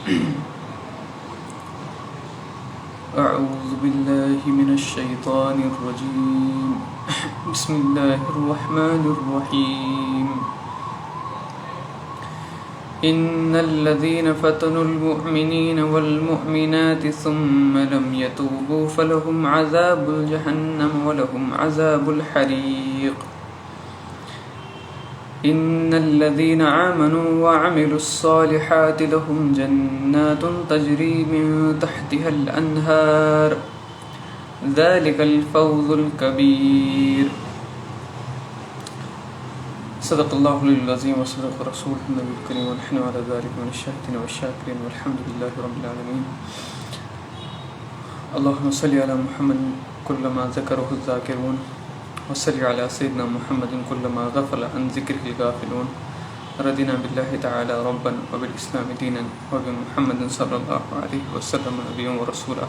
अऊज़ु बिल्लाहि मिनश्शैतानिर्रजीम बिस्मिल्लाहिर्रहमानिर्रहीम इन्नल्लज़ीना फ़तनुल मुअमिनीना वल मुअमिनाति सुम्मा लम यतूबू फलहुम अज़ाबुल जहन्नम वलहुम अज़ाबुल हरीक़ इन्नल्लज़ीना आमनू वअमिलुस्सालिहाति लहुम जन्नातुन तजरी मिन तहतिहल अन्हार ज़ालिकल फ़ौज़ुल कबीर। सदक़ल्लाहुल अज़ीम व सदक़ रसूलुहुन नबियुल करीम व नहनु अला ज़ालिका मिनश्शाहिदीन वश्शाकिरीन वल्हम्दुलिल्लाहि रब्बिल आलमीन। अल्लाहुम्मा सल्लि अला मुहम्मद कुल्लमा ज़करहु ज़ाकिरून वसल्लि अला सय्यिदिना मुहम्मदिन कुल्लमा गफ़ला अन ज़िक्रिहिल गाफ़िलून। रदिना बिल्लाहि तआला रब्बन व बिल इस्लामि दीनन व बि मुहम्मदिन सल्लल्लाहु अलैहि वसल्लम नबिय्यन व रसूला।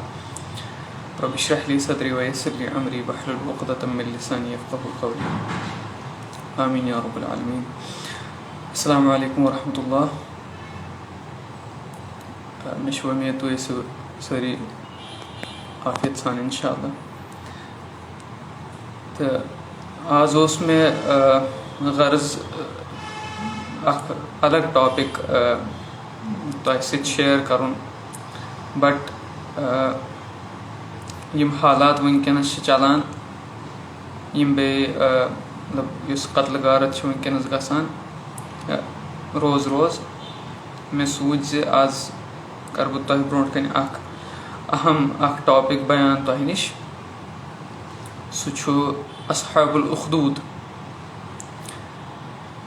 रब्बि इश्रह ली सदरी व यस्सिर ली अमरी वहलुल उक़दतम मिन लिसानी यफ़क़हू क़ौली। आमीन या रब्बल आलमीन। अस्सलामु अलैकुम व रहमतुल्लाह। मे छ उम्मीद तुम सारी आफियत सान इंशाअल्लाह। तो आज उस में गर्ज अलग टॉपिक तुम शेयर करुन, बट यम हालात वनकनस चलान यम बे मतलब इस कत्ल गारत वनकनस गसान रोज रोज मे सूझ आज कर बह तुम ब्रोट कन अहम टॉपिक बयान तुह निश। सह अस्हाबुल उखदूद,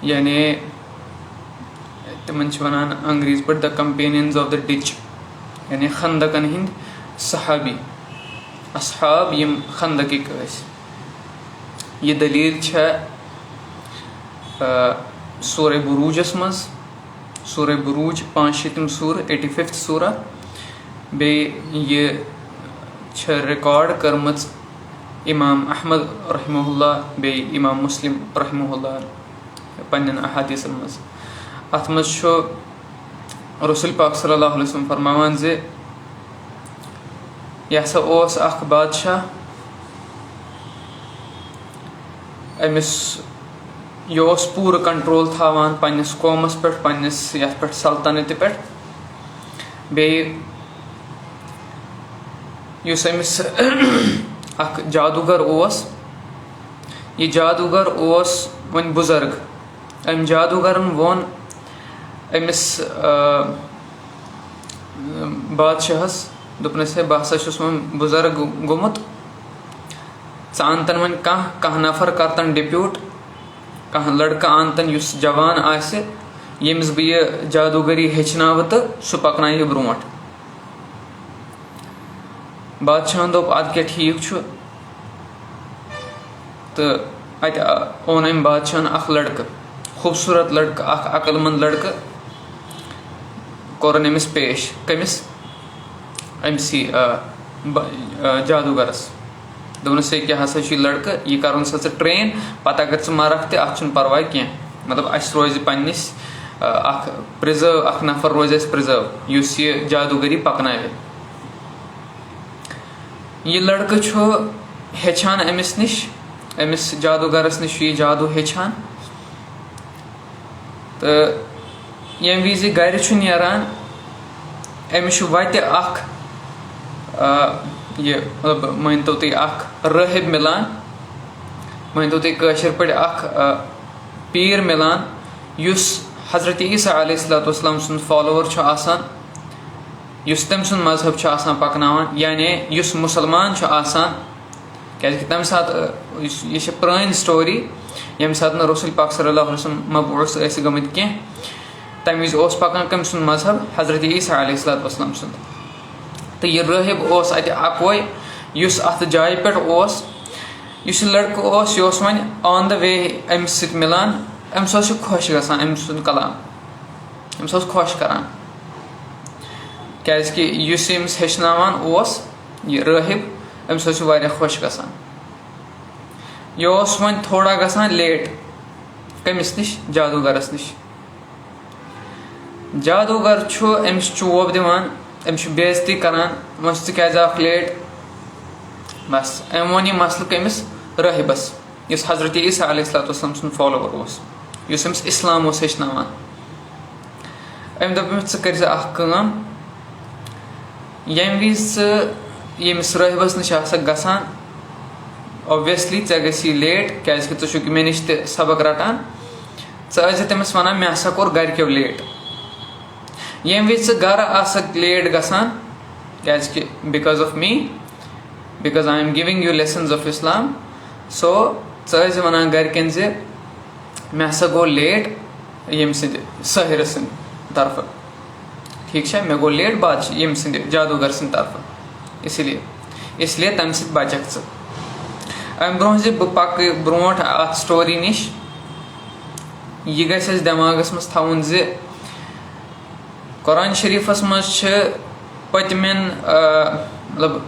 यानी तिमन वनान अंग्रेज़ी पे the companions of the ditch, यानी खंदकन हिंद सहाबी अस्हाब यम खंदकिक। ये दलील सूरह बुरूजस मज, सूरह बुरूज 5वीं सूर 85th सूरा। बे ये रिकॉर्ड करमच इमाम अहमद रहमहुल्लाह बे इमाम मुस्लिम रहमहुल्लाह पन्न अहादीसन मज। अत मज रसूल पाक सल्लल्लाहु अलैहि वसल्लम फरमावान जे यह हसा ओस अख बादशाह, अमिस यह पूर कंट्रोल थावान पन्निस कौमस पे, पन्निस यथ पे सल्तनत पे। बे युस अमिस अख जादूगर ओस, ये जादूगर ओस वन बुजुर्ग। अम जादूगरन वोन अमिस बादशाहस दोपनस है बह हसा छुस वन बुजुर्ग गोमुत, च अनतन वन कह नफर करतन डिप्यूट, कह लड़का अनतन युस जवान आसे यमिस बह यह जादूगरी हेचनाव तो सह पकनाय ब्रोट। बादशाहन दोप अद क्या ठीक छु, तो अत ओन अम बादशाहन अख लड़का, खूबसूरत लड़का, अख अकलमंद लड़का कोरन अमिस पेश कमिस अमसी जादूगरस। दोनस क्या हसा लड़का यह कर ट्रेन, पता अगर मरख तो अत परवाह कह, मतलब अस रोज पन्निस अख प्रिजर्व, अख नफर रोज प्रिजर्व युस यह जादूगरी पकनावे। यह लड़का हेचान अमिस निश, अमिस जादूगरस निश यह जादू हेचान। तो यम विज गर नेरान अमिस वत अख यह मतलब मानतो तुम अख राहिब मिलान, मानतो तुम कशर पे अख पीर मिलान युस हजरत ईसा अलैहिस्सलाम सुन फॉलोवर आसान, युस तम सुन मजहब पकनावान, यानी युस मुसलमान आसान। क्या तम सात यह पुरानी स्टोरी यम सात रसूल पाक सल्लल्लाहु अलैहि वसल्लम मबऊस गमत कह, तम विज पकान कम सुन मजहब हजरत ईसा अलैहिस्सलाम सुन। तो यह राहिब अत अकोय युस अत जाय पे युस लड़का यह one on the way Amish सत मिलान, अमिस खुश गसान अमिस सुन कलाम, अमिस खुश करान। क्या युस अमिस हेचनावान यह राहिब अमिस वारिया खुश गसान। यह वन थोड़ा गसान लेट कमिस निश, जादूगरस निश। जादूगर अमिस चोब दिवान अमिस बेइज्जती करान वह क्या लेट बस अम वो यह मसल कमिस राहिबस इस हजरत ईसा अलैहिस्सलाम सुन फॉलोवर उस अमिस इस्लाम हेचनावान अम दोपमिस कर यम विज यमिस राहिबस नश गसान ऑब्वियसली गसी लेट क्या मे नश सबक रटान तमिस वन मे हसा कोर गरक्यो लेट यम विज गर लेट गसान क्या because of me because I am giving you lessons of Islam सो वन गरकन मे हसा गो लेट यम सहिर सद तरफ ठीक है मे गो लेट बाद यम जादूगर सद तरफ इसलिए तम सत बचक अम ब्रोह बह पक ब्रोट अत स्टोरी नश यह गस दिमागस मज थवन कुरान शरीफस मज पतमें मतलब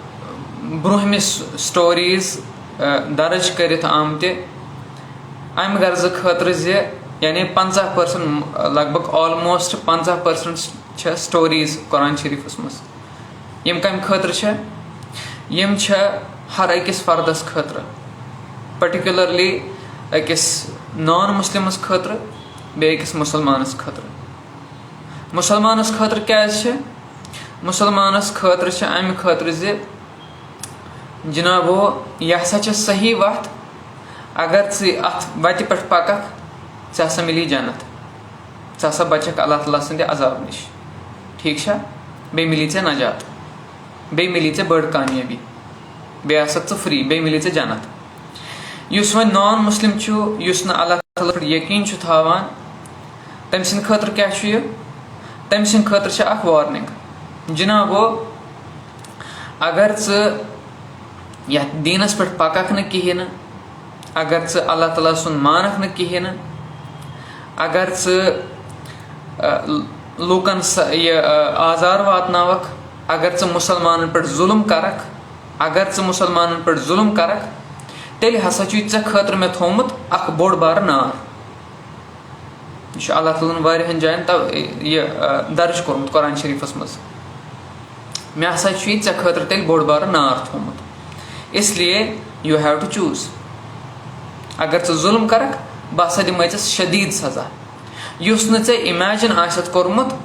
ब्रोहमिस स्टोरीज दर्ज कर आमत अम गर्ज खतर यानी 50% लगभग ऑलमोस्ट 50% स्टोरीज कुरान शरीफस मज यम कम खतर यम हर अकिस फर्दस खतर पर्टिकुलरली अकिस नॉन मुस्लिमस खतर बेकिस मुसलमानस खतर मुसलमानस खतर क्या मुसलमानस खतर अम खतर जनाबो यह हसा सही वत अगर अत वत पे पकख सा मिली जन्नत सा बचक अल्लाह ताला सद अजाब नश ठीक बे मिली नजात बे मिली बड़ कामयाबी बे आसक फ्री बे मिली जन्नत use one non Muslim use न अल्लाह ताला पे यकीन थावान तम सद खतर क्या तम सद खतर अख वार्निंग जनाबो अगर यह दीनस पे पकख न कहें अगर अल्लाह ताला सुन मानक न कहें अगर लूकन आजार वातनावक अगर मुसलमान पे जुल्म करक अगर मुसलमान पे जुल्म करक तेल हसा खतर मे थोमुत अख बोड़ बार नार यह अल्लाह ताला वारियाहन जायन दर्ज कोर्मुत कुरान शरीफस मज मे हसा खतर तेल बोड़ बार नार थोमुत इसलिए यू हैव टू चूज अगर जुल्म करक बह हसा दिमे शदीद सजा युस न इमेजिन आसत कोर्मुत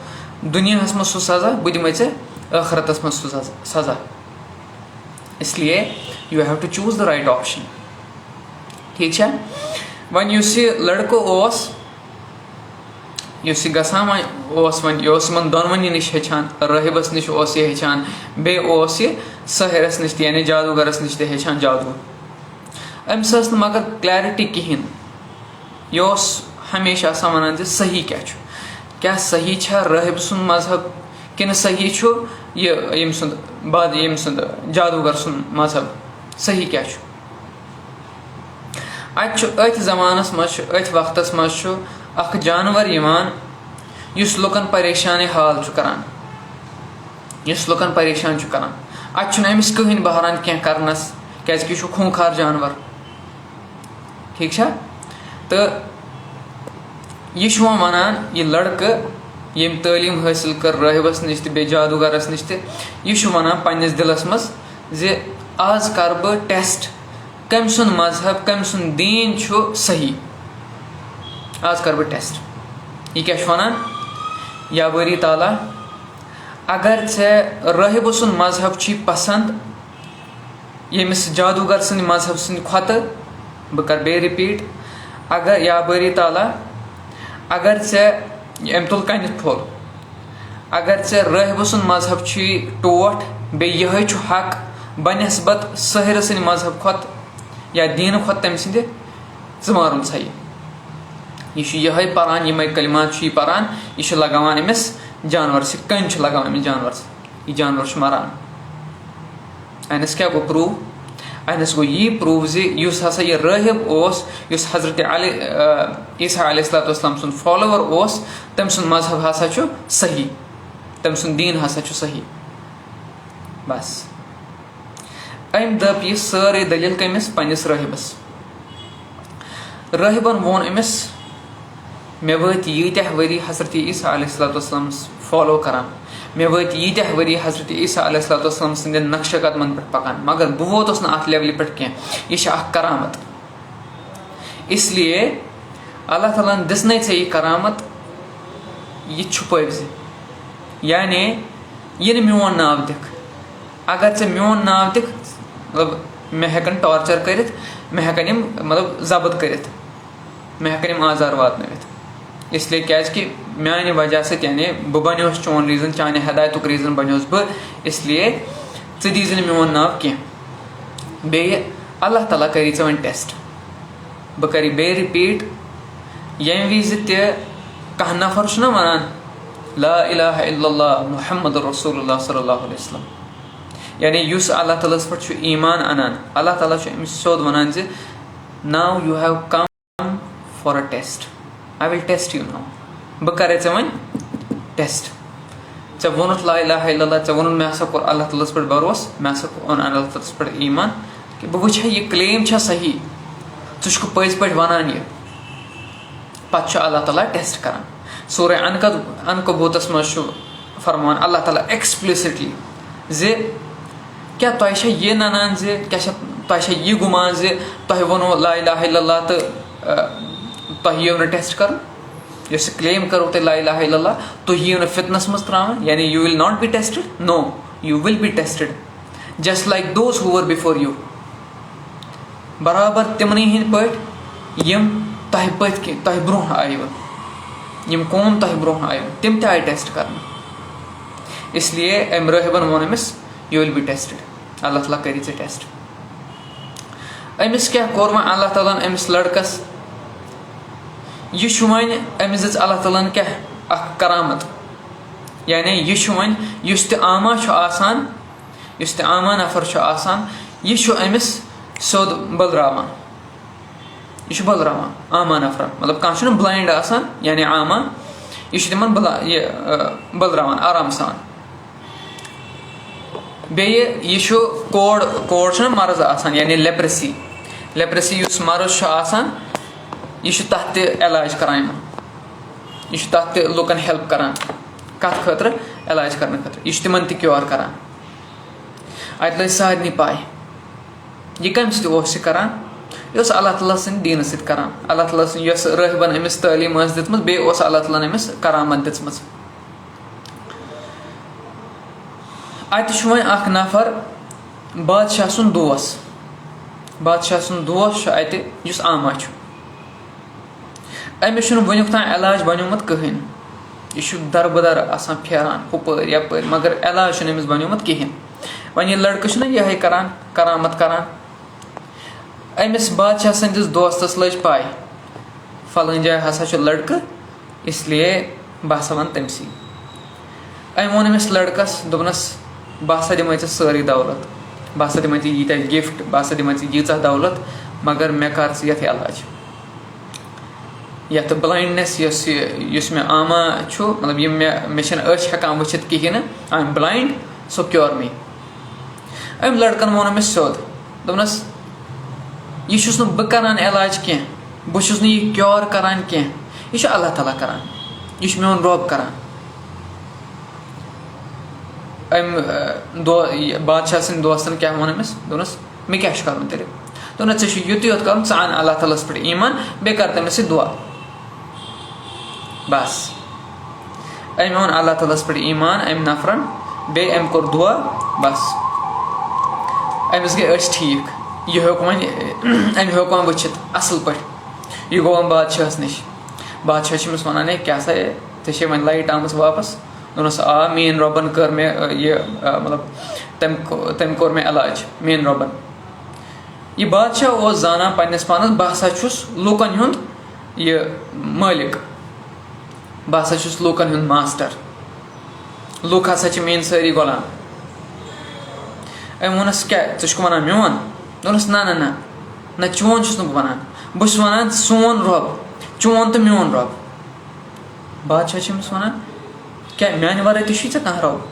दुनियाहस मज सजा बह दिमे आखरतस मज सजा इसलिए you have to choose the right option ठीक है वन लड़को गसान वन दोनवनी नश हेचान राहिबस नश यह हेचान बे सहिरस नश यानी जादूगरस नश हेचान जादू अम्स मगर क्लैरिटी कहें यह हमेशा वन सही क्या सही राहिब सुन मजहब कि सही यम सुंद जादूगर सुन मजहब सही क्या अत जमानस मज अत वक्तस मज अख जानवर युस लुकन परेशान हाल करान युस लुकन परेशान करान अत अमिस कहीं बहरान क्या करनस क्या खूंखार जानवर ठीक तो यह वनान यह लड़क यम तालीम हासिल कर राहिबस नश बे जादूगरस नश यह वनान पन्निस दिलस मज आज कर बह टेस्ट कम सुन मजहब कम सुन दीन सही आज कर बह टेस्ट यह क्या वनान या बारी ताला अगर राहिब सुन मजहब पसंद यमिस जादूगर सद मजहब सद खोत बह कर बे रिपीट अगर या बारी ताला अगर अम तुल कन फुल अगर राहिब सुन मजहब टोट बे यह हक बनस्बत सहिर सद मजहब खोत या दीन खोत तम सद मारुन सा यह पान यम कलिमात पान यह लगान अमिस जानवर से कन लगान अमिस जानवर यह जानवर मरान अनस क्या गो प्रूव अनस गो यह प्रूव हसा यह राहिब हजरत ईसा अलैहिस्सलाम सुन फॉलोवर तम सुन मजहब हसा सही तम सुन दीन हसा सही बस अम दप यह सारे दलील कमिस पन्निस राहिबस राहिबन वोन अमिस मे वत यीत्याह वरी हजरत ईसा अलैहिस्सलाम फॉलो करान, मे वत यीत्याह वरी हजरत ईसा अलैहिस्सलाम सद नक्श कदमन पे पकान, मगर बह वोतुस न अत लेवल पे कह, यह करामत। इसलिए अल्लाह ताला दिस यह करामत, यह छुपव, यानी यह मोन नाव दिख, अगर ऐ मोन नाव दिख मतलब मे हेकन टॉर्चर कर, मे हेकन मतलब जबत कर, मे हेकन आजार वात। इसलिए क्या मान वजह से यानी बह बनोस चोन रीजन, चाने हदायत रीजन बनोस बह, इसलिए ऐ दीज मोन नाव कह। बे अल्लाह ताला करी ऐ वन टेस्ट, बह कर बे रिपीट, यम विज कह नफर वनान ला इलाहा इल्लल्लाह मुहम्मद रसूलुल्लाह सल्लल्लाहु अलैहि वसल्लम, यानी युस अल्लाह ताला पे ईमान अनान, अल्लाह ताला अमिस सोद वनान जे now you have come for a test, I will test you now, बह करे ऐ वन टेस्ट। ऐ वोनुत ला इलाहा इल्लल्लाह, ऐ वोनुन मे हसा कोर अल्लाह ताला पे भरोस, मे हसा ओन अल्लाह ताला पे ईमान कि बह वुछ यह क्लेम सही, ज़ुक पज पे वनान यह, पत अल्लाह ताला टेस्ट करान। सूरह अनकबूतस मज फरमान अल्लाह ताला एक्सप्लिसिटली जे क्या तुह यह ननान जे क्या तुह यह गुमान जे तुह वनो ला इलाहा इल्लल्लाह तो तुह यीव न टेस्ट कर, यस क्लेम करो तो ला इलाहा इल्लल्लाह तुह यीव न फितनस मज त्रावन, यानी you will not be tested, no you will be tested just like those who were before you, बराबर तिमन हिंद पे यम तुह पत तुह ब्रोह आयव, यम कौम तुह ब्रोह आयव, तिम ते आय टेस्ट कर। इसलिए अम रहबन वोन Amish you will be tested, अल्लाह ताला करी ऐ टेस्ट। अमिस क्या कोर वन अल्लाह ताला अमिस लड़कस, यह वन अमिस दिस अल्लाह ताला क्या अख करामत, यानी यह वन युस ते आमा आसान, युस ते आमा नफर आसान, यह अमिस सोद बलरावान, यह बलरावान आमा नफर, मतलब कह ब्लाइंड आसान यानी आमा, यह तिमन बलरावान आराम सान। बे यह कोड कोड मर्ज आसान यानी लेप्रेसी, लेप्रेसी युस मर्ज आसान, यह तथ इलाज करान, यह तथ लुकन हेल्प करान, कत खतर इलाज करने खतर, यह तिमन त क्योर करान। अत लग सारे पाय यह कम सत करान, यह अल्लाह ताला सद दीन सत करान, अल्लाह ताला यस रहबन अमिस तालीम दित्मत, बे अल्लाह ताला अमिस करामत दित्मत। अत वन नफर बादशाह सुन दोस, बादशाह सुन दोस अत युस आमा, अमिस वनुक तान इलाज बनोमुत कहें, यह दरबदर आसान फेरान हुपर यपर, मगर इलाज अमिस बनोमुत कहें। वन यह लड़क यह करान करामत करान, अमिस बादशाह सदिस दोस्तस लज पाय फलान जाय हसा लड़क, इसलिए बह हसा वन तमसी। अम वोन अमिस लड़कस दोपनस बह हसा दिमे सारी दौलत, बह हसा दिमे यीत्या गिफ्ट, बह हसा दिमे यीचा दौलत, मगर मे कर ये इलाज, ये ब्लाइंडनेस युस मे आमा मतलब यम मे हेकान वुचित कहें, I am blind so cure me. अम लड़कन वोन अमिस सोद दोपनस यह बह करान इलाज कह, बहुत यह क्योर करान कह, यह अल्लाह ताला करान, यह मोन रब करान। अम बादशाह सद दोस्तन क्या वोन अमिस दोपनस मे क्या कर तेल, दोपन ऐ युत योत कर अन अल्लाह ताला पे ईमान, बे कर तमिस दुआ, बस अम ओन अल्लाह ताला पे ईमान अम नफरन, बे अम कोर दुआ, बस अमिस गई ठीक, यह हेक वन अम हेक वन वुचित असल पे, यह गो वन बादशाह नश, बादशाह अमिस वनान है क्या सा ऐ वन लाइट आम वापस, दोनस आ मेन रबन कर मे यह मतलब तम कोर मे इलाज मेन रबन। यह बादशाह जाना पन्नस पानस बह हसा लूकन हुंद यह मालिक, बह हसा लूकन हुंद मास्टर, लूक हसा मेन सारी गुलाम। अम वोनस क्या वन मोन, दोनस ना ना ना ना चोन वन, बस वन सोन रब, चोन तो मोन रब। बादशाह वन क्या मान वर ते कह रब,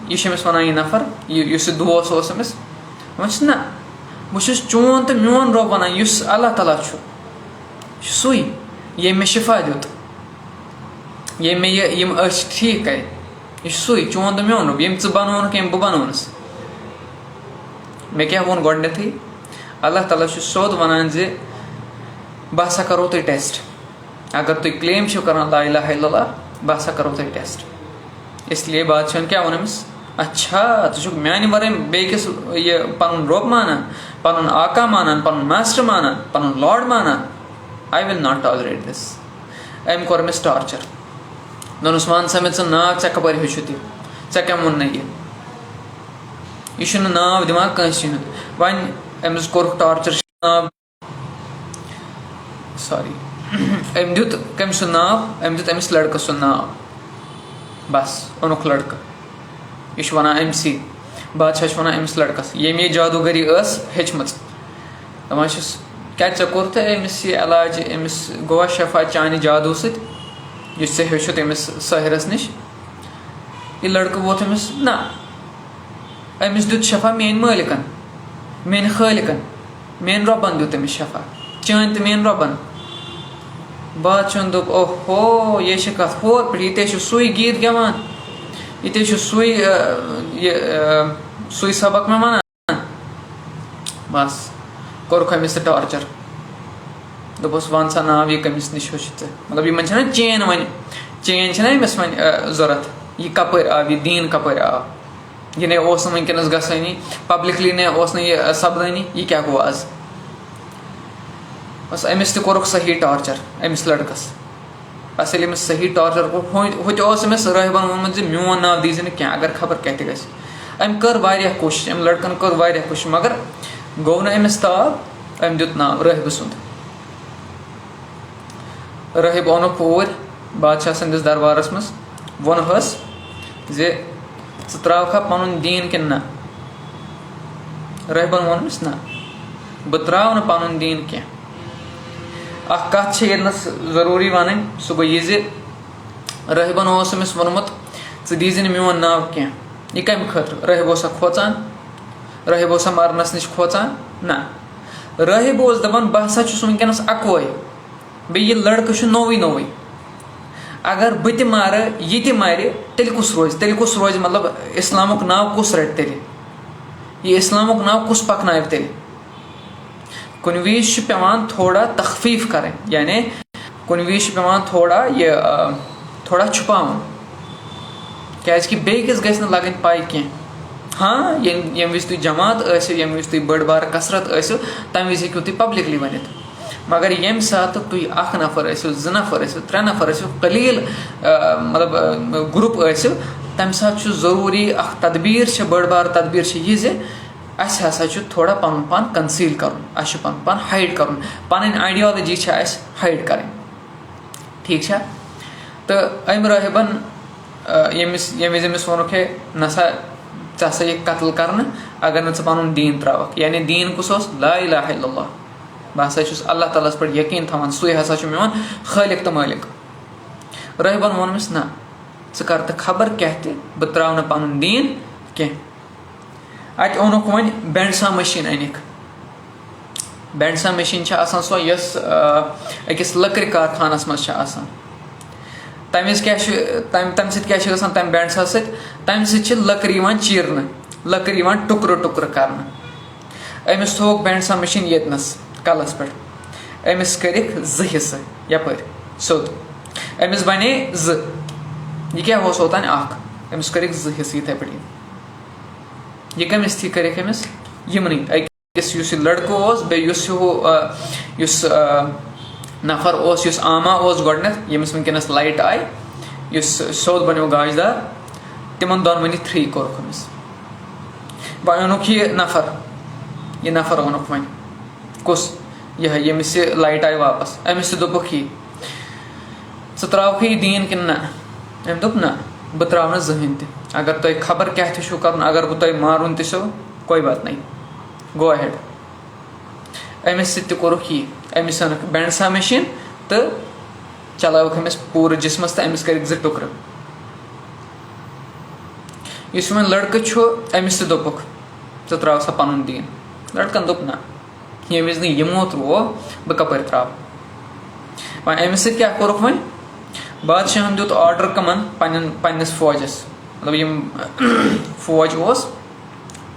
यह वन यह नफर इस दोस्त अमिस वन ना बस चोन तो मोन रब वन, अल्लाह ताला सुई ये मे शिफा दित ये मे यम ठीक करे यह सुई चोन तो मोन रोब यम च बनोन यम बह बनोनस मे क्या वोन गोडनेथी अल्लाह ताला सोद वनान जे बह हसा करो तुम टेस्ट अगर तुम क्लेम कर ला इलाहा इल्लल्लाह बह हसा करो तुम टेस्ट इसलिए बादशाह क्या वोन अमिस अच्छा तुम मानि वर बेकिस ये पन रोब मानान पन आका मानान पन मास्टर मानान पन लॉर्ड मानान I will not tolerate this अम कोर अमिस टॉर्चर दोनस वन सा मे नाव ऐ कपर हेचु ऐ क्या वोन यह नाव दिवान कंसी हूं वन अमिस कोर टॉर्चर नाव सॉरी अम दुत कम सु नाव अम दुत अमिस लड़क सु नाव बस ओनुक लड़क यह वनान अमसी बादशाह वनान अमिस लड़कस यम ये जादूगरी हेचम दपान क्या ऐ कोर तो अमिस यह इलाज अमिस गोवा शफा चाने जादू सह हेचुत अमिस साहिरस निश यह लड़क वोत अमिस ना अमिस दुत शफा मेन मालिकन मेन खालिकन मेन रबन दुत अमिस शफा चान तो मेन रबन बादशाह दोप ओहो ये कत होर पे ये सुई गीत गवान ये सुई सुई सबक में वनान बस कोरुख अमिस टॉर्चर दोपस वन सा नाव यह कमिस निश हेचु मतलब in chain one chain Amish one जरूरत यह कपर आव यह दीन कपर आव यह वनकस गसानी पब्लिकली यह सपदानी यह क्या गो आज बस अमिस तो कोरुख सही टॉर्चर अमिस लड़कस बस ये सही टॉर्चर कोर अमिस राहबन वोनमुत मोन नाव दीज क्या अगर खबर क्या अम कर कोशिश अम लड़कन कर कोशिश मगर गो न अमिस ताब अम दुत नाव राहब सुंद राहब ओनुक ओर बादशाह सन्दिस दरबारस मज वोनहस जे त्रावखा पनुन दीन कि ना राहबन वोनस ना बह त्राव न पनुन दीन क्या अख कथ यस जरूरी वन सह गो यह राहबन अमिस वोनमुत दीज मोन नाव क्या यह कम खतर राहब खोचान राहब मरनस निश खोचान ना राहब दपान बह हसा वनकस अकवै बे यह लड़क नोवै नोवै अगर बह मार यह मार तेल कुस रोज मतलब इस्लामुक नाव कुस रट तेल यह इस्लामुक नाव कुस पकन तेल कुन विज पेवान थोड़ा तखफीफ करें यानी कुन विज पेवान थोड़ा यह थोड़ा छुपावन कि बेकिस गस न लगन पाई कह हाँ यम विज तुम जमात यम विज तुम बड़ बार कसरत तम विज हेकु तुम पब्लिकली वन मगर यम सात तुम अख नफर ज नफर त्रे नफर कलील मतलब ग्रुप तम सात जरूरी अख तदबीर बड़ बार तदबीर यह अस हसा थोड़ा पन पान कंसील कर पन पान हाइड कर पन आइडियोलॉजी हाइड कर ठीक तो अम राहबन यम अमिस वोनुक है नसा ऐसा यह कत्ल कर अगर न पन दीन त्रावक यानी दीन कुस ला इलाहा इल्लल्लाह बह हसा अल्लाह ताला पे यकीन थवान सुई हसा मोन खालिक तो मालिक राहबन वोनमिस ना कर तो खबर क्या बह त्राव न पन दीन कह अत ओनुक वन बेंडसा मशीन अनिक बेंडसा मशीन सो यस अकिस लकड़ कारखानस मज तम क्या तम बेंडसा तम लकड़ चीरन लकड़ टुकर टुकर कर अमिस थोक बेंडसा मशीन येतनस कलस पे अमिस कर हिस्स यपर सोद अमिस बने यह क्या ओतान अमिस कर हिस्स इथे पे यह कमिस थी कर यमन अकिस लड़क बेस नफर आमा गोडनथ यमिस वनकस लाइट आई सोद बनो गाजदार तिमन दोनवनी थ्री कोरुख अमिस वह ओनुक यह नफर ओनुक वन कुस यह यमिस लाइट आई वापस अमिस दोपुक ज त्रावख यह दीन कि ना अम दोप ना बह त्राव न जहन तह अगर तुम खबर क्या कर अगर बह तुम मारुन तो कोई बात नहीं गो अहेड अमिस कोरुख यह अमिस अन बेंडसा मशीन तो चलावक अमिस पूरे जिसमस तो अमिस कर टुकर इस वो लड़क अमिस दोपुक ज त्राव सा पन दीन लड़कन दोप ना ये विज यमो त्रो बह कपर त्राव अमिस सत क्या कोरुक वन बादशाहन दुत ऑर्डर कमन पन्नस फौजस मतलब यम फौज ओस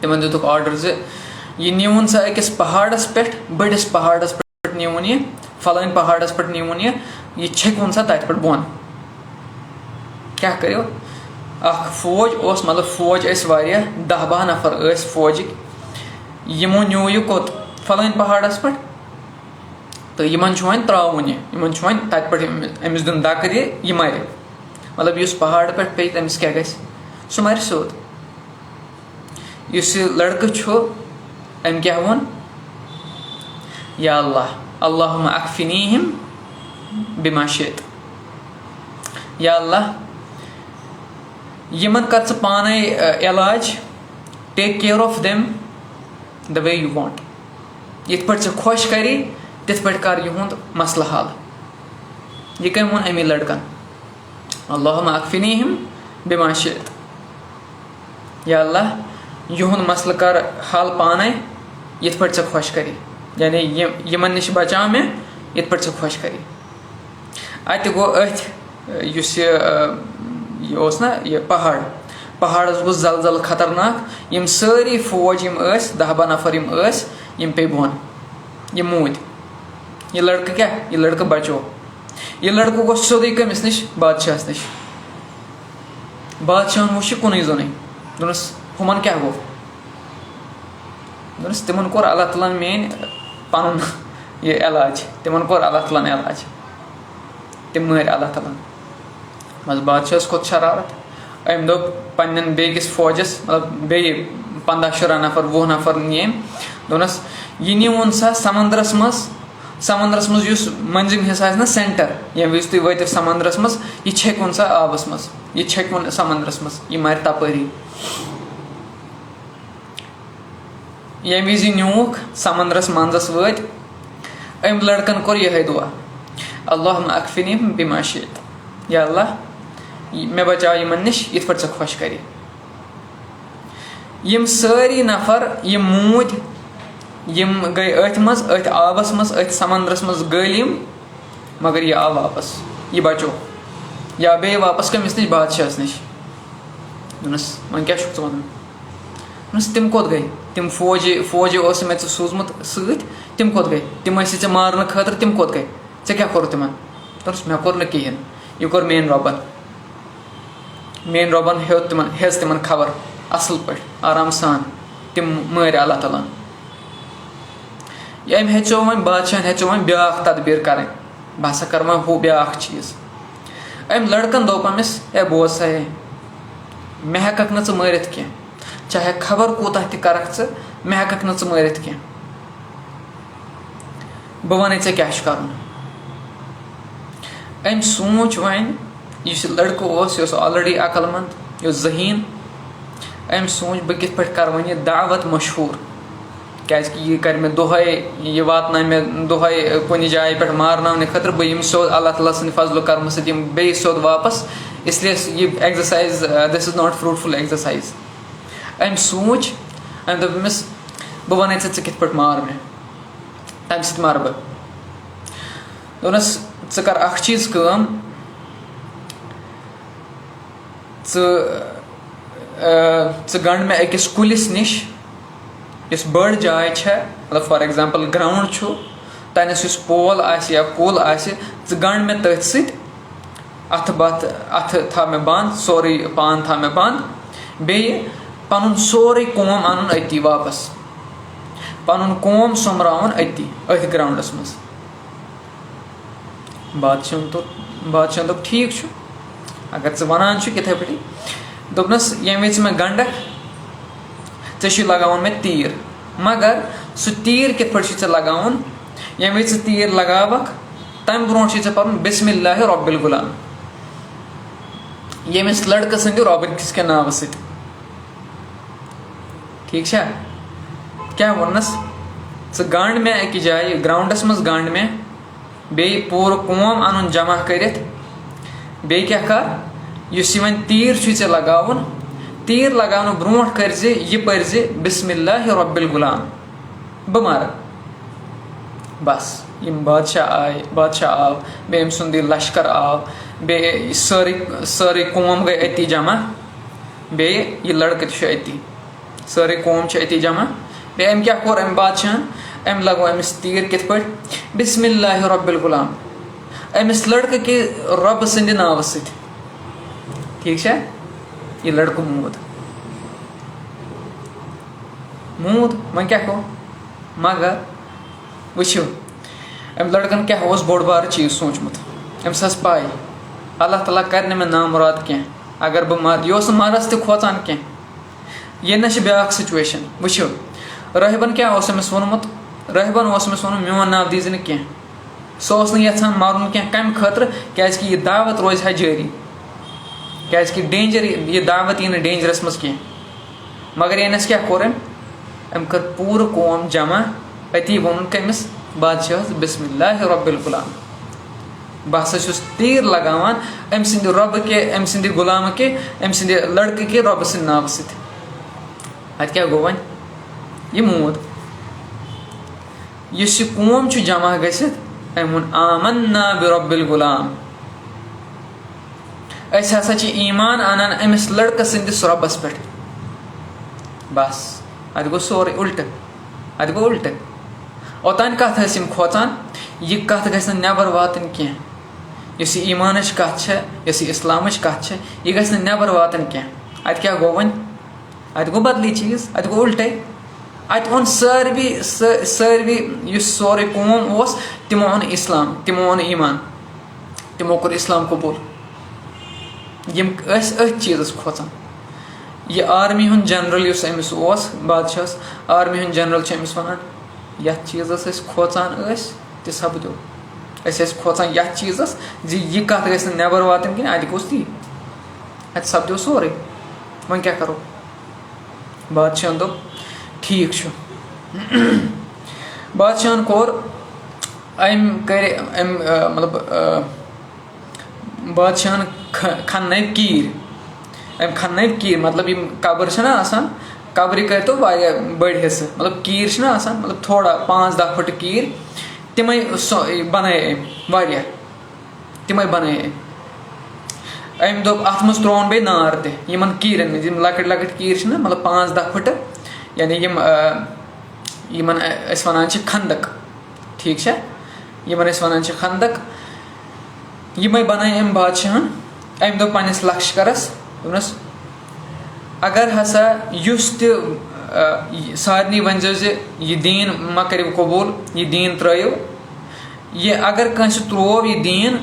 तिमन दुतुक ऑर्डर जे यह निवन सा अकिस पहाड़स पे बड़िस पहाड़स पे निवन यह फलान पहाड़स पे निवन यह छकवन सा तत पे बोन क्या करो अख फौज ओस मतलब फौज वारिया 10-12 नफर फौजिक यमो न्यू यह कोत फलान पहाड़स पे तो यमन वन त्रावन यमन वन तत पे अमिस दिन दकर यह मर मतलब इस पहाड़ पे पे तमिस क्या गस सह मर सोत इस लड़का अम क्या वोन या अल्लाह अल्लाहुम्मा अक्फिनीहिम बिमा शित या अल्लाह यमन कर पाने इलाज take care of them the way you want यथ पे खुश करी तिथ पे कर युंद मसला हल यह कम वोन अमी लड़कन अल्लाहुम्मा अक्फिनीहिम बिमा शित या अल्लाह युंद मसल कर हल पाने यथ पे चे खुश करी यानी यमन नश बचा मे यथ पे चे खुश करी अत गो ना यह पहाड़स गो जल खतरनाक यम सारी फौज यम 10-12 नफर यम पे बोन यह मूद यह लड़का क्या यह लड़का बचो यह लड़का गो सोदे कमिस नश बादशाह नश बादशाह वो कुन जोन दोनस हुमन क्या गो दोनस तिमन कोर अल्लाह ताला मेन पन यह इलाज तिमन कोर अल्लाह ताला इलाज तिम मर अल्लाह ताला मज बादशाह खोत शरारत अम दोप पन्न बेकिस फौजस मतलब बे 15-16 नफर 20 नफर नियम दोनस यह निवन सा समंदरस मज युस मंजिम हिस्सा ना सेंटर यम विज तुम वत समंदरस मज यह छकवन सा आबस मज यह छकवन समंदरस मज यह मर तपरी यम विज न्यूक समंदरस मंजस वत अम लड़कन कोर यह दुआ अल्लाहुम्मा अक्फिनीहिम बिमा शित या अल्लाह मे बचा यमन नश यथ पे खुश करी यम सारी नफर यम मूद यम गई अथ आबस मज अथ समंदरस मज गलिम मगर यह आव वापस यह बचो या बे वापस कमिस नश बादशाह नश दोनस वन क्या वन दोनस तिम कोत गई तिम फौज मे सूजमुत सत तिम कोत गई तिम चे मारने खतर तिम कोत गई ऐ क्या कोर तिमन दोनस मे कोर कहें यह कोर मेन रबन हेज तिमन खबर असल पे आराम सान तिम मर अल्लाह ताला अम हेचो वन बादशाह हेचो वन ब्या तदबीर करें बह सा कर वो ब्या चीज अम लड़कन दोप अमिस ए बोज सा मे हेकक न मरित कह चाहे खबर कूता तक मे हेकक न मरित कह बह वन ऐ क्या कर अम सोच वन इस लड़का यह ऑलरेडी अकलमंद यह जहीन अम सोच बह कित पे कर वन यह दावत मशहूर क्या यह कर मे दोहे यह वातन मे दोहे कुन जाए पे मारने खतर बह यम सोद अल्लाह ताला सद फजल कर्म सम बे सोद वापस इसलिए यह exercise this is not fruitful exercise अम सोच अम दमिस बह वन ऐ कित पे मार मे तम सत मार बह दोनस च कर अख चीज कम गंड मे अकिस कुलिस निश इस बड़ जाए मतलब फॉर एग्जांपल ग्राउंड तनस पोल या कुल गंड मे तथ सत अथ था मे बंद सोरे पान था मे बंद बे पन सोरे कौम अन अति वापस पन कौम सोमरावन अति अथ ग्राउंडस मज बादशाह दोप ठीक अगर च वन इथे पे दोपनस यम वे मे गंडक ऐ लगावन मे तीर मगर सह तीर कित पे लगावन यम वे तीर लगावक तम ब्रो पे बिस्मिल्लाहि रब्बिल गुलाम यमिस लड़का सद रब किस के नाव सत ठीक क्या वनस च गंड मे अकि जाए ग्राउंडस मज गंड मे बे पूर कौम अन जमा कर बे क्या कर वन तीर ऐ लगावन तीर लगान ब्रो कर यह पर्जे बिस्मिल्लाहि रब्बिल गुलाम बह मर बस यम बादशाह आव बे अम सुंद लश्कर आव बे सारी कौम गई अति जमा बे ये लड़के अति सारी कौम अति जमा बे अम क्या कोर अम बादशाह अम लगो अमिस तीर कित पे बिस्मिल्लाहि रब्बिल गुलाम अमिस लड़के के रब सद नाव सत ठीक है ये लड़को मूद वन क्या को मगर वो अम लड़कन क्या बोड़ बार चीज़ सोचमुत अम्स पाई अल्लाह ताला कर मे नामुराद कह अगर बह मर यह मरस त खोचान कह ये ना ब्या सिचुएशन वो रहबन क्या अमिस वोनमुत रहबन अमिस वोन मोन नाव दीज कह सह यहां मरुन कह कम खतर क्या यह दावत रोज है जारी क्या डेंजर यह दावत यह डेंजरस मज कह मगर यनस क्या कोर अम कर पूर कौम जमा अति वोन कमिस बादशाह बिस्मिल्लाहि रब्बिल गुलाम बह हसा तीर लगान अम सद रब के अम सद गुलाम के अम सद लड़के के रब सद नाव सत अत क्या गो वन यह मूद इस कौम जमा गसित अम वोन आमन्ना बिरब्बिल गुलाम अस हसा ईमान आनान अमिस लड़क सदिस रबस पे बस अत गो सोरे उल्ट ओतान कत खोचान यह कत गि नबर वातन कह इस ईमान कत इस इस्लाम कत यह गि नबर वातन कह अत क्या गो वन अत गो बदली चीज़ अत गो उल्टे अत ओन सारवी सोरे कौम तमो ओन इस्लाम तमो ओन ईमान तमो कोर इस्लाम कबूल यम चीज़ खोचान यह आर्मी हुन जनरल अमिस बादशाह आर्मी हुन जनरल अमिस वन ये चीज़ खोचान तह सपदो खोचान ये चीज़ यह कत गि नबर वातन कि अत गोस ती अत सपदो सोरे वन क्या करो बादशाह दोप ठीक बादशाह कोर अम कर मतलब बादशाह खन कीर अम खन कीर मतलब यम कबर कबर कर तो बड़ हिस्से मतलब कीर मतलब थोड़ा 5-10 फुट कीर तम बनाए तम बनाए अम दोप अत मज त्रोन बे नार तमन कीरन मज लकट लकट कीर मतलब 5-10 फुट यानी यमन वन खंदक ठीक है यमन वन खंदक यम बनाए अम बादशाह अम दोप पन्निस लश्करस दोपनस अगर हसा सारनी वन यह दीन मा कर कबूल यह दीन त्रयो यह अगर कंस त्रोव यह दीन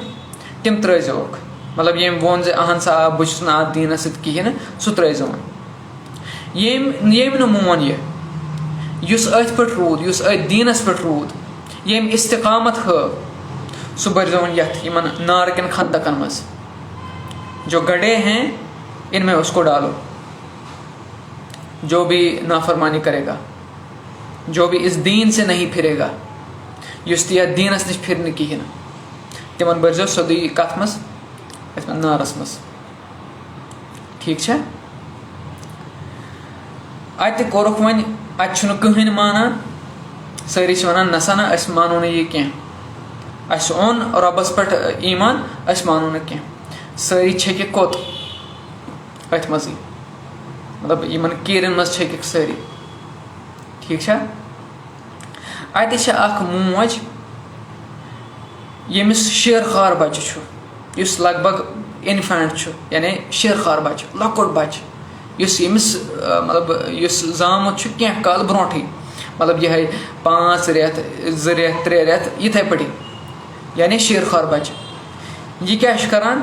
तम त्रजोक मतलब यम वोन अहन सा बहुत अत दीनस कहें सह त्रजोन यम मोन यह अथ पे रूद अथ दीनस पे रूद यम इस्तिकामत हव सह बरजोन यमन नार कन खंदकन मज जो गड्ढे हैं इनमें उसको डालो जो भी नाफरमानी करेगा जो भी इस दीन से नहीं फिरेगा युस दीनस नश फिर कहें तिमन बरजो सोदी कत मज नारस मज ठीक है अत कोरुक वन अत कहन मानान सारी वन नसा ना अस मानो न यह कह अस ओन रबस पे ईमान अस मानो न कह सारी छक कोत अत मज मतलब यमन कीरन मज छक सारी ठीक है अत मोज यमिस शेर खार बच्चे लगभग इन्फेंट यानी शेर खार बच्चे लकुट बच्चे यमिस मतलब जामुत कह कल ब्रोठी मतलब यह 5 रेत 2 रेत 3 रेत इथे पे यानी शेर खार बच्चे यह क्या करान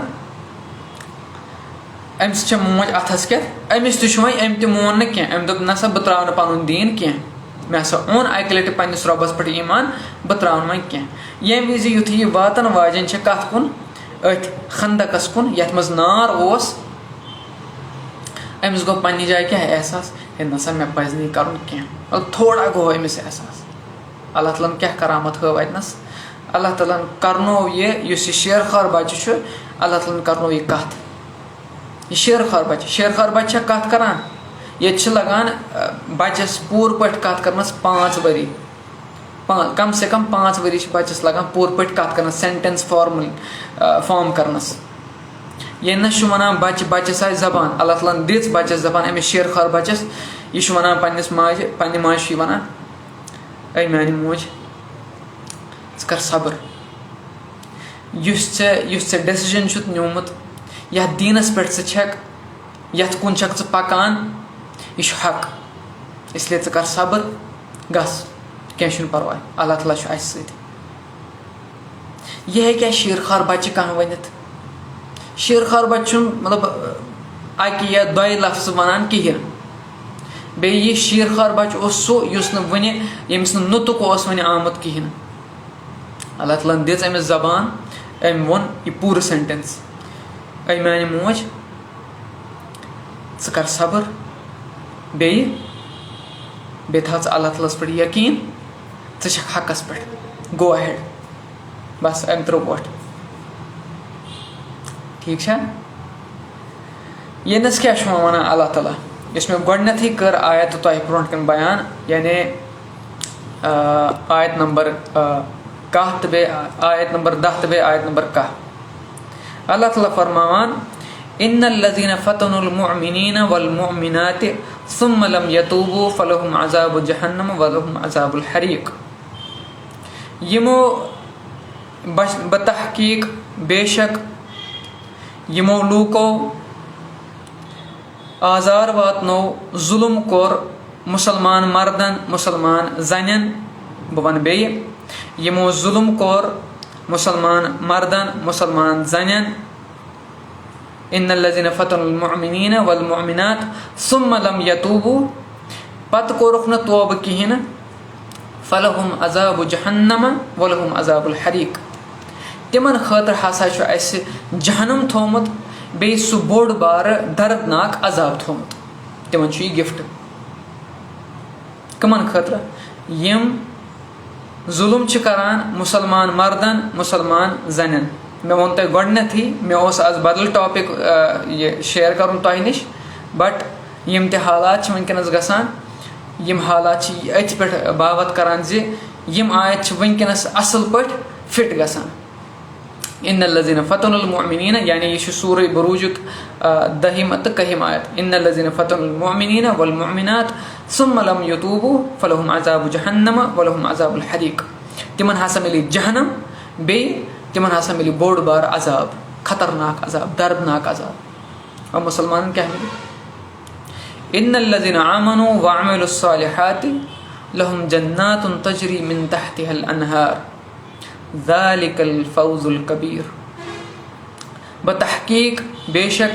अम्स मोज अथस क्या अमिस अम मोन न कह अम दोप नसा बह त्रा पन दीन कह मे हसा ओन अकि लटि पन्निस रबस पे ईमान बह त्रा वो कह ये विज युथु यह वातन वाजन कत कुन अथ खंदकस कुन यथ मज नार ओस अमिस गो पन्नी जाय क्या एहसास है नसा मे पज नहीं कर कह मतलब थोड़ा गो अमिस एहसास अल्लाह ताला क्या करामत हव अतनस अल्लाह ताला करनो यह शेर खार बच्चे अल्लाह ताला करनो यह कत यह शेर खार बच्चे कत करान ये लगान बच्चस पूर पे कत करनस 5 वरी कम से कम 5 वरी बच्चस लगान पूर पे कत कर सेंटेंस फॉर्म करनस ये वन बच्चस आए जबान अल्लाह ताला दिज बच्चस जबान अमिस शेर खार बच्चस यह वन पन्निस माजे पन्ने माजे वन ऐ मानी मोज कर सब्र युस डिसीजन न्यूमुत या दीनस पे छक यथ कुन छक पकान यह हक इसलिए कर सब्र गस कह परवाह अल्लाह ताला अस यह क्या शेर खार बच्चे कह वनित शेर खार बच्चे मतलब अकि या दो लफ्ज वन कहें बे यह शेर खार बच्चे सो वन यमिस नुतुक वन आमुत कहें अल्लाह ताला दिज अमिस जबान अम वोन यह पूर सेंटेंस ऐ मानी मोज कर सब्र बे था अल्लाह तालस पे यकीन छक हकस पे गो अहेड बस अम त्रो वोट ठीक यस क्या वन अल्लाह ताला इस मे गोडनथी कर आयत तह ब्रोह कन बयान यानी आयत नंबर 10 तो बे आयत नंबर 10 तो बे आयत नंबर 10 अल्लाह ताला फरमावान इन्नल्लज़ीना फ़तनुल मुअमिनीना वल मुअमिनाति सुम्मा लम यतूबू फलहुम अज़ाबु जहन्नम वलहुम अज़ाबुल हरीक यमो बतहकीक बेशक यमो लूको आज़ार वातनो जुल्म कोर मुसलमान मर्दन मुसलमान जनिन बवन बे यमो जुल्म कोर मुसलमान मर्दन मुसलमान जनिन इन्नल्लज़ीना फ़तनुल मुअमिनीना वल मुअमिनात सुम्मा लम यतूबू पत कोरुख न तौब कहें फलहुम अज़ाबु जहन्नम वलहुम अज़ाबुल हरीक तिमन खतर हसा जहन्नम थोमुत बे सु बोड़ बार दर्दनाक अजाब थोमुत तिमन यह गिफ्ट कमन खतर यम जुल्म करान मुसलमान मर्दन मुसलमान जनिन मे वो तुम गोडनथी मे आज बदल टॉपिक ये शेयर कर तह नश बट यम ते हालात वनकस गसान यम हालात अथ पे बावत करान यम आयत वनकस असल पे फिट गसान इन्नल्लज़ीना फ़तनुल मुअमिनीना यानी यह सूरह बुरूजुक 10 तो 11 आयत इन्नल्लज़ीना फ़तनुल मुअमिनीना वल मुअमिनात सुम्मा लम यतूबू फलहुम अज़ाबु जहन्नम वलहुम अज़ाबुल हरीक तिमन हसा मिली जहन्नम बे तिमन हसा मिली बोड़ बार अजाब खतरनाक अजाब दर्दनाक अजाब और मुसलमान क्या मिली इन्नल्लज़ीना आमनू व अमिलुस्सालिहाति लहुम जन्नातुन तजरी मिन तहतिहल अनहार ज़ालिकल फ़ौज़ुल कबीर बतहकीक बेशक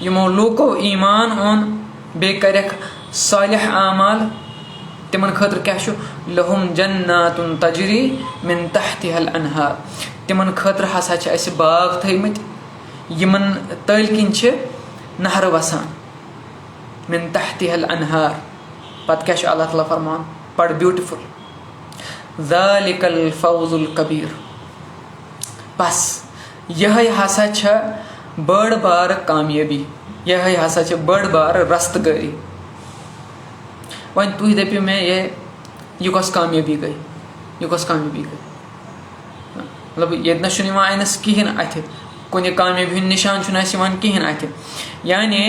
यमो लूको ईमान ओन बे करख सालिह आमाल तिमन खतर क्या लहुम जन्नातुन तजरी मिन तहतिहल अनहार तिमन खतर हसा बाग थमत यमन तल किन नहर वसान मिन तहतिहल अनहार पत क्या अल्लाह ताला फरमान बड़ ब्यूटीफुल ज़ालिकल फ़ौज़ुल कबीर बस यह हसा बड़ बार कामयाबी यह हसा बड़ बार रस्तगरी वन तुह दपो मे यह कस कामयाबी गई यह कस कामयाबी गई मतलब ये अनस कहें अथ कुन कामयाबी निशान कहें अथ यानी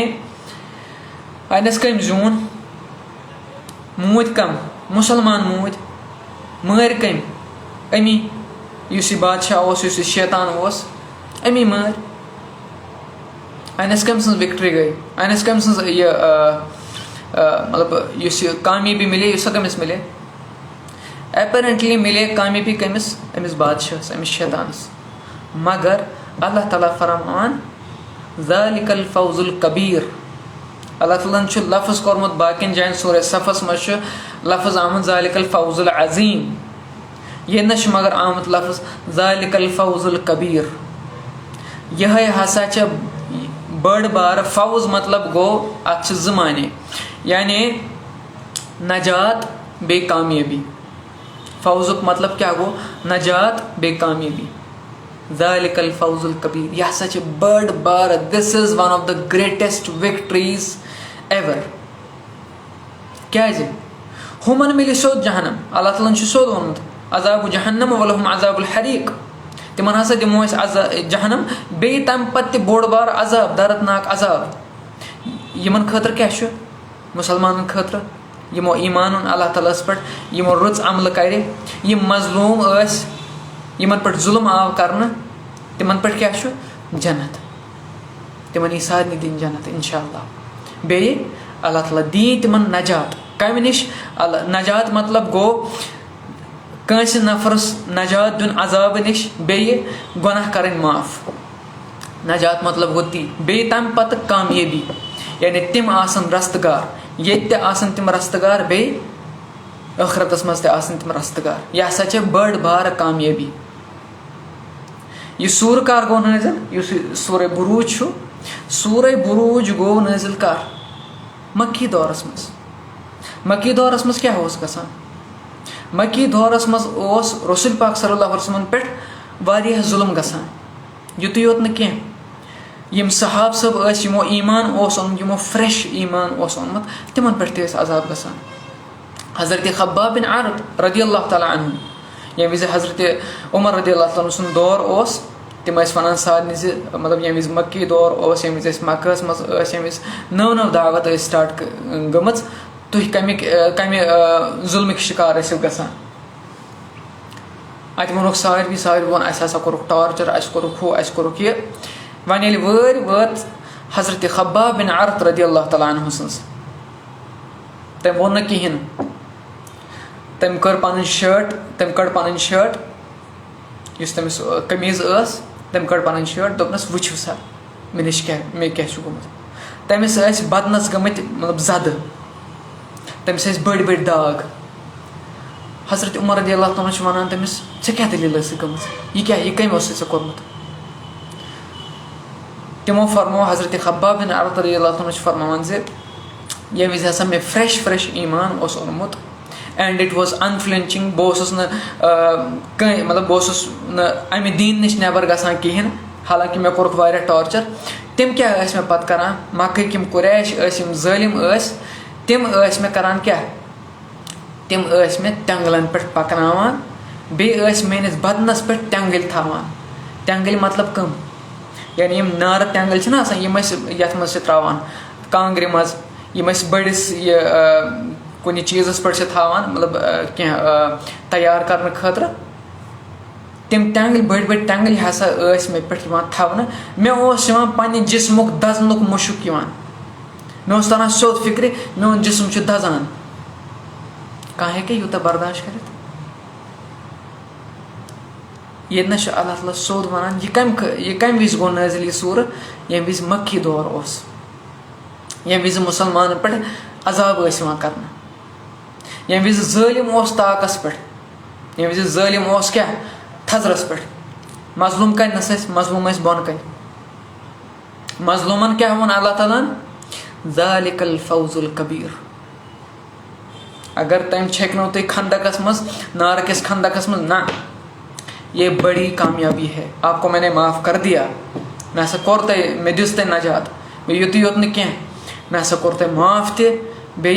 अनस कम जून मूद कम मुसलमान मूद मर कम अमी इस बादशाह इस शैतान अमी मर अनस कम सज विक्ट्री गई अनस कम सज मतलब इस कामयाबी मिले इस कमिस मिले एपरेंटली मिले कामयाबी कमिस अमिस बादशाह अमिस शैतानस मगर अल्लाह ताला फरमान ज़ालिकल फ़ौज़ुल कबीर अल्लाह ताला लफ्ज़ कोरमुत बाकिन जान सूरह सफस मश लफ्ज़ आमुत ज़ालिकल फ़ौज़ुल अज़ीम ये नश मगर आमुत लफ्ज़ ज़ालिकल फ़ौज़ुल कबीर यह हसा बड़ बार फ़ौज़ मतलब गो अत ज़माने यानी नजात बे कामयाबी फ़ौज़ुक मतलब क्या गो नजात बे कामयाबी ज़ालिकल फ़ौज़ुल कबीर यह हसा बड़ बार this is one of the greatest victories ever क्या हुमन मिले सोद जहनम अल्लाह ताला सोद वोनमुत अज़ाबु जहन्नम वलहुम अज़ाबुल हरीक, तिमन हसा दिमो अस जहन्नम बे तम पत्ते बोड़ बार अज़ाब, दर्दनाक अज़ाब। यमन खतर क्या छु मुसलमान खतर यमो ईमान अल्लाह तालास पे, यमो रुच अमल करे, यम मजलूम अस यमन पे जुल्म आव करना, तिमन पे क्या छु जन्नत, तिमन यी सारनी दिन जन्नत इंशाअल्लाह। बे अल्लाह ताला दी तिमन नजात कम निश। नजात मतलब गो कंस नफरस नजात दुन अजाब निश, बे गुनाह करन माफ। नजात मतलब गो ती, बे तम पत कामयाबी, यानी तिम आसन रस्तगार, ये तिम रस्तगार, बे आखिरतस मज तिम रस्तगार। यह हसा छ बड़ बार कामयाबी। यह सूर कर गो नाजिल, युस सूर बुरूज छु, सूर बुरूज गो नाजिल कर मक्की दौरस मज। मक्की दौरस मज क्या होस गसान, मक्की दौरस मज ओस रसूल पाक सल्लल्लाहु अलैहि वसल्लम पे वारिया जुल्म गसान। युत योत न कें, यम सहाब सब अस यमो ईमान ओस ओनमुत, यमो फ्रेश ईमान ओस ओनमुत, तिमन पे ते अजाब गसान। हजरत खब्बाब बिन अरत रदियल्लाहु तआला अन्हु, ये विज हजरत उमर रदियल्लाहु तआला सुन दौर ओस, तिम वन सारे से मतलब ये विज मक्की दौर ओस, ये विज मक्कस मज, ये विज नव नव दावत स्टार्ट गमच, तुह कमे जुल्मिक शिकार गसान। अत वोनक सारे वोन अस हसा कोरुक टार्चर, अस कोरुक हु, अस कोरुक ये। वन ये वर वत हजरत खब्बाब बिन अरत रदियल्लाहु तआला अन्हु सन्स, तम वोन न कहें, तम कर पन शर्ट, तम कड़ पन शर्ट, युस तमिस कमीज अस, तम कड़ पन शर्ट, दोपनस वुचु सा मे निश क्या मे क्या गुमुत। तमिस बदनस गमत मतलब जद, तमिस बड़ बड़ दाग। हजरत उमर रदियल्लाहु तआला वनान तमिस ऐ क्या दलील गमत, यह क्या यह कम ऐ कोर्मुत। तिमो फरमो हजरत खब्बाब बिन अरत रदियल्लाहु तआला फरमान जे ये विज हसा मे फ्रेश फ्रेश ईमान ओस ओनमुत, एंड इट वाज अनफ्लिंचिंग। बस मतलब बस अमे दीन निश नबर गसान कहें, हालांकि मे कोर्क वारिया टार्चर। तिम क्या मे पत करान, मक्क यम कुरैश यम जालिम तिम मे करान क्या, तिम मे तेंगलन पे पकनावान, बे मेनिस बदनस पे तेंगल थावान। तेंगल मतलब कम, यानी यम नार तेंगल छना आसान, यम यथ मज त्रावान कांग्रे मज, यम बड़िस कुछ चीज़स पे थावान, मतलब क्या तैयार करने खतर। तिम तेंगल बड़ बड़ तेंगल हसा मे पे थवन। मे पे जिस्मुक दजनुक मुशुक, मे तरह सोद फिक्र मोन जिस्म दजान, कह हे यूत बर्दाश्त कर। ये अल्लाह ताला सोद वन यह कम विज गो नाजिल यह सूर, ये विज मक्की दौर ओस, ये विज मुसलमान पे अजाब करना, ये विज जालिम ओस ताकस पे, ये विज जालिम ओस क्या थजरस पे। मजलूम कस मजलूम बन कन, मजलूमन क्या वन अल्लाह ताला ज़ालिकल फौजुल कबीर। अगर तम छेकनो तुम खंदकस मज, नार किस खंदकस मज, ना ये बड़ी कामयाबी है, आपको मैंने माफ़ कर दिया, मैं ऐसा कोर मे दिस ते नजात, मे युत योत न क्या, मैं ऐसा कोर माफ़ ते बे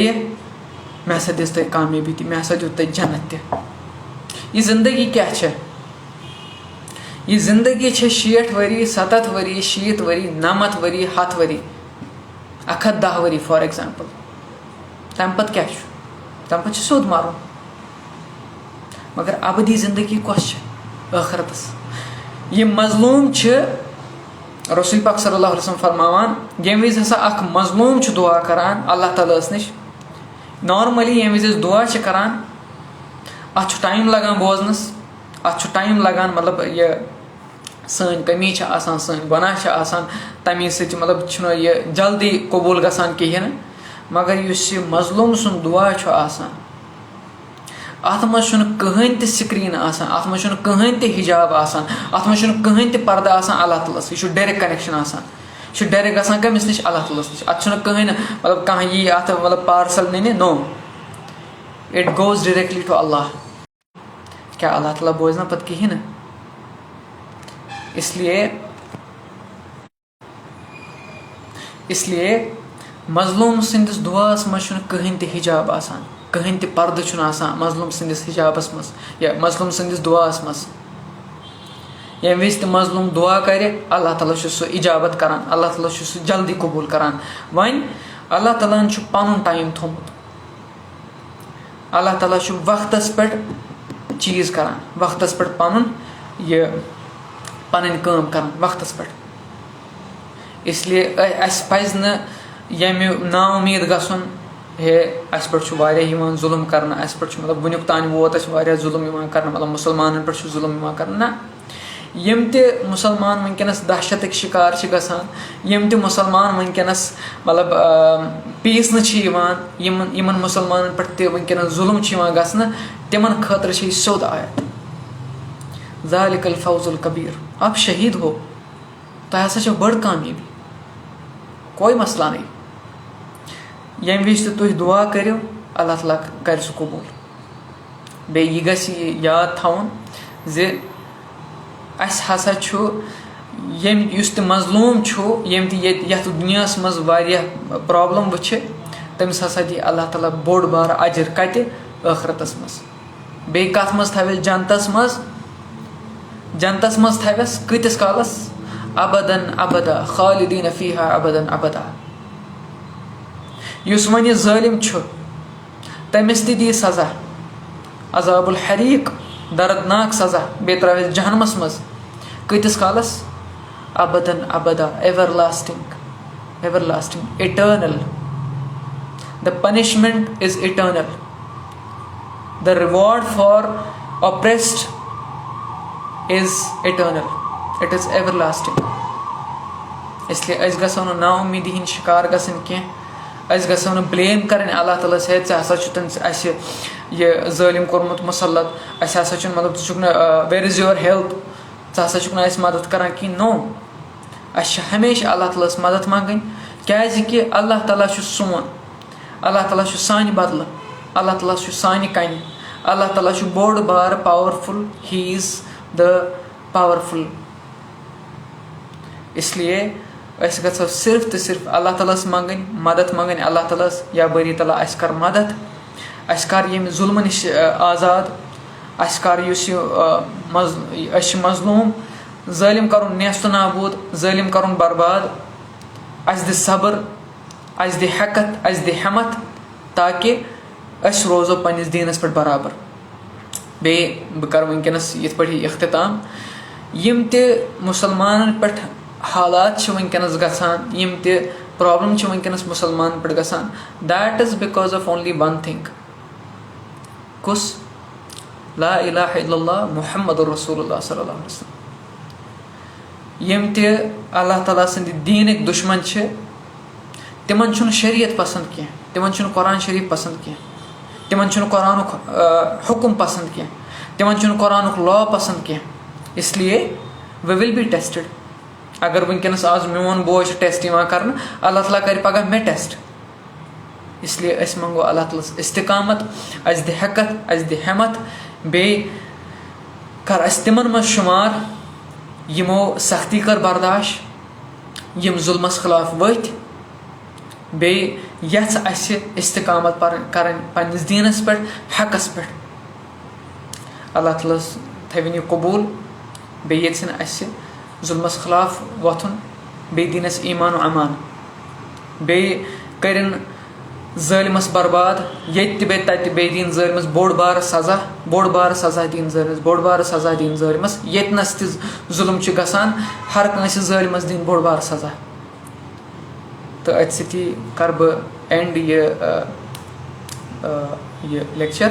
मैं ऐसा दिस ते कामयाबी थी, मैं ऐसा जुत जन्नत ते। ये जिंदगी क्या है, ये जिंदगी 60 worry 70 worry 60 worry 90 worry 100 worry 110 worry for example. तम पत क्या तम पे सोद मारो, मगर अबदी जिंदगी कस आखिरतस। ये मजलूम रसूल पाक सल्लल्लाहु अलैहि वसल्लम फरमावान, यम विज हसा अख मजलूम दुआ करान अल्लाह ताला निश, नॉर्मली यम विज दुआ करान अत टाइम लगान बोजनस, अत टाइम लगान, मतलब ये सन कमी आसान, सन गुनाह आसान, तमी से मतलब यह जल्दी कबूल गसान कहें। मगर युस मजलूम सुन दुआ आसान, अत मज कहीं ते स्क्रीन आसान, अत मज कहीं ते हिजाब आसान, अत मज कहीं ते पर्दा आसान अल्लाह ताला, यह डायरेक्ट कनेक्शन आसान, यह डायरेक्ट गसान कमिस निश अल्लाह ताला निश। अत कहीं मतलब कह यी अत मतलब पार्सल नी no, it goes directly to Allah. क्या अल्लाह ताला बोजना पत कहें ना। इसलिए मजलूम सिंदिस दुआस मज कहीं ते हिजाब आसान। कहीं ते पर्द छुन आसान मजलूम संदिस हिजाबस मज या मजलूम संदिस दुआस मज यम विज ते मजलूम दुआ करे अल्लाह ताला सो इजाबत करान अल्लाह ताला सो जल्दी कबूल करान वन अल्लाह ताला पन टाइम थोमुत अल्लाह ताला वक्तस पे चीज़ करान वक्तस पे पन पन काम करान वक्तस पे इसलिए अस पज न ना उम्मीद गसन हे अस पे जुल्म कर अस पे मतलब वुनुक तान वोत जुल्म कर मतलब मुसलमान पे जुल्म कर ना यम ते मुसलमान वनकस दहशत शिकार गसान यम ते मुसलमान वनकस मतलब पीसन यमन मुसलमान पे वनकस जुल्म गसन तिमन खतर सोद आयत ज़ालिकल फौजुल कबीर आप शहीद हो तो हसा बड़ कामयाबी कोई मसला नहीं यम विज तुह दुआ करो अल्लाह ताला कर सह कबूल बे यह गस याद थवन जे अस हसा युस ते मजलूम यम यथ दुनिया मज वारियाह प्रॉब्लम वुछ तमिस हसा दी अल्लाह ताला बोड़ बार अजर कत आखरतस मज बे कथ मज थवेस जनतस मज थवेस कतिस कालस अबदन अबदा खालिदीन फीहा अबदन अबदा युस वन ज़ालिम तमिस दी सज़ा अज़ाबुल हरीक दर्दनाक सज़ा बे त्रवेस जहन्नमस मज कतिस कालस अबदन अबदा everlasting eternal the punishment is eternal the reward for oppressed is eternal it is everlasting इसलिए अस गसो न ना उम्मीदी हिंद शिकार गसन कह अस गसो न ब्लेम करें अल्लाह ताला से हसा तस यह ज़ालिम कोरमुत मुसल्लत अस हसा मतलब तुक वेर इज योर हेल्प हसा अस मदद करान कि नो अस हमेशा अल्लाह ताला मदद मांगन क्या अल्लाह ताला सोन अल्लाह ताला सान बदल अल्लाह ताला सान कन अल्लाह ताला बोड़ बार powerful he is the powerful इसलिए अस गो सिर्फ तो सिर्फ अल्लाह ताला मंगन मदद मंगन अल्लाह ताला या बरी तला अस कर मदद अस कर यम जुल्म नश आज़ाद अस कर मजलूम ज़ालिम कर नेस्त नाबूद ज़ालिम कर बर्बाद अस दि सब्र अस दि हकत अस दि हिम्मत ताकि अस रोज़ो पन्निस दीनस पे बराबर बे बह कर वनकस ये पे इख्तिताम यम ते मुसलमान पे हालात वनकस गसान यम ते प्रॉब्लम वनकस मुसलमान पे गसान that is because of only one thing कुस ला इलाहा इल्लल्लाह मुहम्मदुर रसूलुल्लाह सल्लल्लाहु अलैहि वसल्लम यम ते अल्लाह ताला सन्द दीनक दुश्मन तिमन शरीयत पसंद कह तिमन कुरान शरीफ पसंद कह तिमन कुरान हुक्म पसंद कह तिमन कुरान लॉ पसंद कह इसलिए वी विल बी टेस्टेड अगर वनकस आज मोन बोय टेस्ट कर अल्लाह ताला कर पगह मे टेस्ट इसलिए अस मंगो अल्लाह ताला इस्तिकामत अस दि हकत अस दि हिम्मत बे कर अस तिमन मज शुमार यमो सख्ती कर बर्दाश्त यम जुल्मस खिलाफ वथ बे यथ अस इस्तिकामत कर पन्निस दीनस पे हकस पे अल्लाह ताला थविन यह कबूल बे यथन अस जुल्मस खिलाफ वथुन बे दीनस ईमान व अमान बे करिन ज़ालिमस बर्बाद ये बे तत बे दीन ज़ालिमस बोड़ बार सज़ा दीन ज़ालिमस बोड़ बार सज़ा दीन ज़ालिमस यतनस त जुल्म गसान हर कंस ज़ालिमस दीन बोड़ बार सज़ा तो अत सती कर बह एंड ये लेक्चर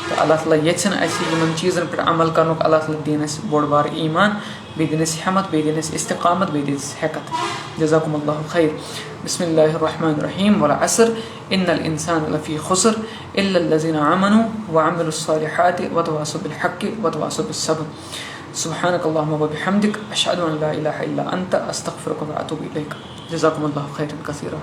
तो अल्लाह ताला यन इन चीज़न पे अमल कर अल्लाह ताला दिन बोड़ बार ईमान बे दिन हिम्मत बे दिन इस्तिकामत बे दिन हेकत जज़ाकुमुल्लाहु खैर बिस्मिल्लाहिर्रहमानिर्रहीम वल असर इन्नल इंसान लफ़ी खुस्र इल्लल्लज़ीना आमनू व अमिलुस्सालिहाति व तवासौ बिल हक़्क़ि व तवासौ बिस सब्र सुब्हानकल्लाहुम्मा व बिहम्दिक अशहदु अन ला इलाहा इल्ला अंत अस्तग़फिरुका व अतूबु इलैक जज़ाकुमुल्लाहु खैरन कसीरा।